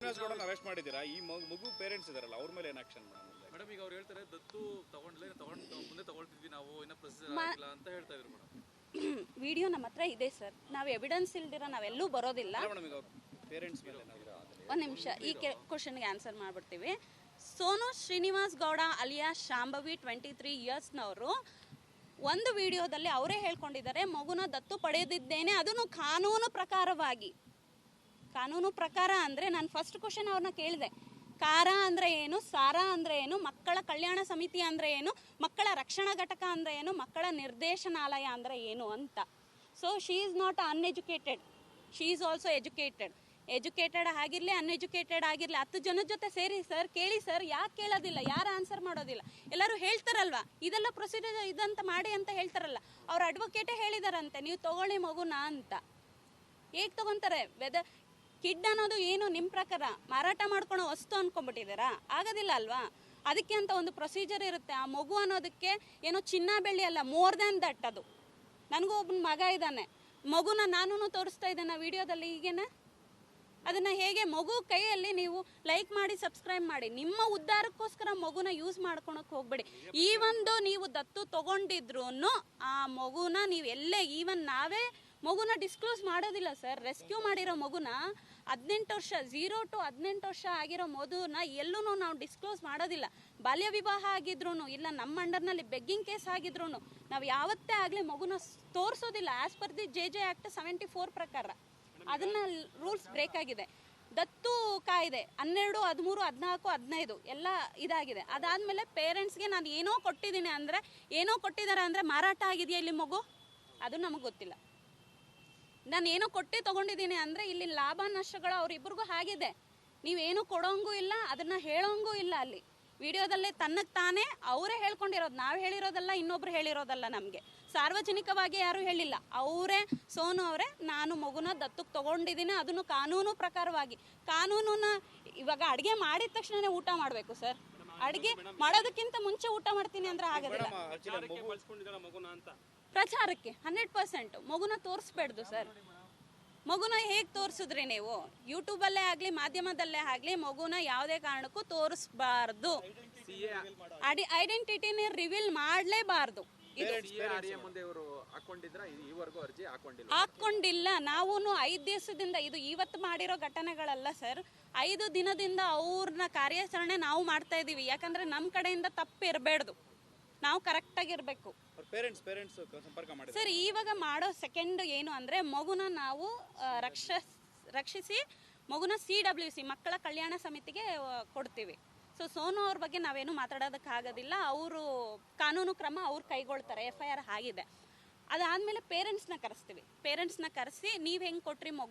Srinivas Gowda arrest ಮಾಡಿದ್ದೀರಾ, ಈ ಮಗು ಪೇರೆಂಟ್ಸ್ ಇದಾರಲ್ಲ ಅವ್ರ ಮೇಲೆ ಏನು ಆಕ್ಷನ್ ಮೇಡಮ್? ಈಗ ಅವ್ರು ಹೇಳ್ತಾರೆ ದತ್ತು ಮುಂದೆ ತಗೊಳ್ತಿದ್ವಿ ನಾವು, ಇನ್ನ ಪ್ರೊಸೀಜರ್ ಆಗಿಲ್ಲ ಅಂತ ಹೇಳ್ತಾ ಇದ್ರು ಮೇಡಮ್. ವಿಡಿಯೋ ನಮ್ಮ ಹತ್ರ ಇದೆ ಸರ್, ನಾವು ಎವಿಡೆನ್ಸ್ ಇಲ್ದಿರ ನಾವೆಲ್ಲೂ ಬರೋದಿಲ್ಲ. ಒಂದು ನಿಮಿಷ, ಈ ಕ್ವಶನ್ಗೆ ಆನ್ಸರ್ ಮಾಡ್ಬಿಡ್ತೀವಿ. ಸೋನು ಶ್ರೀನಿವಾಸ್ ಗೌಡ ಅಲಿಯಾ ಶಾಂಭವಿ 23 ಇಯರ್ಸ್ನವರು ಒಂದು ವಿಡಿಯೋದಲ್ಲಿ ಅವರೇ ಹೇಳ್ಕೊಂಡಿದ್ದಾರೆ ಮಗುನ ದತ್ತು ಪಡೆದಿದ್ದೇನೆ, ಅದನ್ನು ಕಾನೂನು ಪ್ರಕಾರ ಅಂದರೆ ನಾನು ಫಸ್ಟ್ ಕ್ವಶನ್ ಅವ್ರನ್ನ ಕೇಳಿದೆ, ಕಾರ ಅಂದರೆ ಏನು, ಸಾರಾ ಅಂದರೆ ಏನು, ಮಕ್ಕಳ ಕಲ್ಯಾಣ ಸಮಿತಿ ಅಂದರೆ ಏನು, ಮಕ್ಕಳ ರಕ್ಷಣಾ ಘಟಕ ಅಂದರೆ ಏನು, ಮಕ್ಕಳ ನಿರ್ದೇಶನಾಲಯ ಅಂದರೆ ಏನು ಅಂತ. So she is not uneducated, she is also educated ಆಗಿರಲಿ ಅನ್ಎಜುಕೇಟೆಡ್ ಆಗಿರಲಿ 10 ಜನದ ಜೊತೆ ಸೇರಿ ಸರ್ ಕೇಳಿ ಸರ್, ಯಾಕೆ ಕೇಳೋದಿಲ್ಲ, ಯಾರು ಆನ್ಸರ್ ಮಾಡೋದಿಲ್ಲ? ಎಲ್ಲರೂ ಹೇಳ್ತಾರಲ್ವಾ ಇದೆಲ್ಲ ಪ್ರೊಸೀಜರ್ ಇದಂತ ಮಾಡಿ ಅಂತ ಹೇಳ್ತಾರಲ್ಲ, ಅವ್ರ ಅಡ್ವೊಕೇಟೇ ಹೇಳಿದಾರಂತೆ ನೀವು ತಗೊಳ್ಳಿ ಮಗುನ ಅಂತ. ಹೇಗೆ ತಗೊತಾರೆ? ಕಿಡ್ ಅನ್ನೋದು ಏನು ನಿಮ್ಮ ಪ್ರಕಾರ ಮಾರಾಟ ಮಾಡ್ಕೊಳೋ ವಸ್ತು ಅನ್ಕೊಂಡ್ಬಿಟ್ಟಿದ್ದೀರಾ? ಆಗೋದಿಲ್ಲ ಅಲ್ವಾ? ಅದಕ್ಕೆ ಅಂತ ಒಂದು ಪ್ರೊಸೀಜರ್ ಇರುತ್ತೆ. ಆ ಮಗು ಅನ್ನೋದಕ್ಕೆ ಏನೋ ಚಿನ್ನ ಬೆಳ್ಳಿ ಅಲ್ಲ, ಮೋರ್ ದ್ಯಾನ್ ದಟ್. ಅದು ನನಗೂ ಒಬ್ಬನ ಮಗ ಇದ್ದಾನೆ, ಮಗುನ ನಾನು ತೋರಿಸ್ತಾ ಇದ್ದೇನೆ ವಿಡಿಯೋದಲ್ಲಿ. ಈಗೇನೆ ಅದನ್ನು ಹೇಗೆ ಮಗು ಕೈಯಲ್ಲಿ ನೀವು ಲೈಕ್ ಮಾಡಿ ಸಬ್ಸ್ಕ್ರೈಬ್ ಮಾಡಿ, ನಿಮ್ಮ ಉದ್ಧಾರಕ್ಕೋಸ್ಕರ ಮಗುನ ಯೂಸ್ ಮಾಡ್ಕೊಳಕ್ಕೆ ಹೋಗ್ಬೇಡಿ. ಈವೊಂದು ನೀವು ದತ್ತು ತಗೊಂಡಿದ್ರು ಆ ಮಗುನ ನೀವು ಎಲ್ಲೇ, ಈವನ್ ನಾವೇ ಮಗುನ ಡಿಸ್ಕ್ಲೋಸ್ ಮಾಡೋದಿಲ್ಲ ಸರ್. ರೆಸ್ಕ್ಯೂ ಮಾಡಿರೋ ಮಗುನ 18 ವರ್ಷ 0 to 18 ವರ್ಷ ಆಗಿರೋ ಮಗುನ ಎಲ್ಲೂ ನಾವು ಡಿಸ್ಕ್ಲೋಸ್ ಮಾಡೋದಿಲ್ಲ. ಬಾಲ್ಯ ವಿವಾಹ ಆಗಿದ್ರು ಇಲ್ಲ ನಮ್ಮ ಅಂಡರ್ನಲ್ಲಿ ಬೆಗ್ಗಿಂಗ್ ಕೇಸ್ ಆಗಿದ್ರು ನಾವು ಯಾವತ್ತೇ ಆಗಲಿ ಮಗುನ ತೋರಿಸೋದಿಲ್ಲ. As per the JJ Act 74 ಪ್ರಕಾರ ಅದನ್ನ ರೂಲ್ಸ್ ಬ್ರೇಕ್ ಆಗಿದೆ. ದತ್ತು ಕಾಯ್ದೆ 12, 13, 14, 15 ಎಲ್ಲ ಇದಾಗಿದೆ. ಅದಾದಮೇಲೆ ಪೇರೆಂಟ್ಸ್ಗೆ ನಾನು ಏನೋ ಕೊಟ್ಟಿದ್ದೀನಿ ಅಂದರೆ, ಏನೋ ಕೊಟ್ಟಿದ್ದಾರೆ ಅಂದರೆ ಮಾರಾಟ ಆಗಿದೆಯಾ ಇಲ್ಲಿ ಮಗು? ಅದು ನಮಗೆ ಗೊತ್ತಿಲ್ಲ. ನಾನು ಏನೋ ಕೊಟ್ಟು ತೊಗೊಂಡಿದ್ದೀನಿ ಅಂದರೆ ಇಲ್ಲಿ ಲಾಭ ನಷ್ಟಗಳು ಅವರಿಬ್ಬರಿಗೂ ಆಗಿದೆ. ನೀವೇನು ಕೊಡೋಂಗೂ ಇಲ್ಲ, ಅದನ್ನು ಹೇಳೋಂಗೂ ಇಲ್ಲ. ಅಲ್ಲಿ ವಿಡಿಯೋದಲ್ಲೇ ತನ್ನಕ್ಕೆ ತಾನೇ ಅವರೇ ಹೇಳ್ಕೊಂಡಿರೋದು, ನಾವು ಹೇಳಿರೋದಲ್ಲ, ಇನ್ನೊಬ್ರು ಹೇಳಿರೋದಲ್ಲ. ನಮಗೆ ಸಾರ್ವಜನಿಕವಾಗಿ ಯಾರೂ ಹೇಳಿಲ್ಲ, ಅವರೇ ಸೋನು ಅವರೇ ನಾನು ಮಗುನ ದತ್ತಕ್ಕೆ ತೊಗೊಂಡಿದ್ದೀನಿ, ಅದನ್ನು ಕಾನೂನು ಪ್ರಕಾರವಾಗಿ. ಕಾನೂನನ್ನ ಇವಾಗ ಅಡುಗೆ ಮಾಡಿದ ತಕ್ಷಣನೇ ಊಟ ಮಾಡಬೇಕು ಸರ್. ಅಡುಗೆ ಮಾಡೋದಕ್ಕಿಂತ ಮುಂಚೆ ಊಟ ಮಾಡ್ತೀನಿ ಅಂದರೆ ಆಗೋದಿಲ್ಲ. ಪ್ರಚಾರಕ್ಕೆ 100% ಮಗುನ ತೋರಿಸ್ಬೇಡ್ದು ಸರ್. ಮಗುನ ಹೇಗೆ ತೋರಿಸಿದ್ರಿ ನೀವು? ಯೂಟ್ಯೂಬಲ್ಲೇ ಆಗಲಿ ಮಾಧ್ಯಮದಲ್ಲೇ ಆಗಲಿ ಮಗುನ ಯಾವುದೇ ಕಾರಣಕ್ಕೂ ತೋರಿಸ್ಬಾರ್ದು. ಐಡೆಂಟಿಟಿನ ರಿವೀಲ್ ಮಾಡಲೇಬಾರ್ದು. ಹಾಕೊಂಡಿಲ್ಲ. ನಾವು 5 ದಿವಸದಿಂದ, ಇದು ಇವತ್ತು ಮಾಡಿರೋ ಘಟನೆಗಳಲ್ಲ ಸರ್, 5 ದಿನದಿಂದ ಅವ್ರನ್ನ ಕಾರ್ಯಾಚರಣೆ ನಾವು ಮಾಡ್ತಾ ಇದ್ದೀವಿ. ಯಾಕಂದ್ರೆ ನಮ್ಮ ಕಡೆಯಿಂದ ತಪ್ಪಿರಬೇಡ್ದು, ನಾವು ಕರೆಕ್ಟಾಗಿರ್ಬೇಕು ಸರ್. ಇವಾಗ ಮಾಡೋ ಸೆಕೆಂಡ್ ಏನು ಅಂದರೆ ಮಗುನ ನಾವು ರಕ್ಷಿಸಿ ಮಗುನ CWC ಮಕ್ಕಳ ಕಲ್ಯಾಣ ಸಮಿತಿಗೆ ಕೊಡ್ತೀವಿ. ಸೊ ಸೋನು ಅವ್ರ ಬಗ್ಗೆ ನಾವೇನು ಮಾತಾಡೋದಕ್ಕಾಗೋದಿಲ್ಲ. ಅವರು ಕಾನೂನು ಕ್ರಮ ಅವ್ರು ಕೈಗೊಳ್ತಾರೆ. FIR ಆಗಿದೆ. ಅದಾದಮೇಲೆ ಪೇರೆಂಟ್ಸ್ನ ಕರೆಸ್ತೀವಿ. ಪೇರೆಂಟ್ಸ್ನ ಕರೆಸಿ ನೀವು ಹೆಂಗೆ ಕೊಟ್ರಿ ಮಗು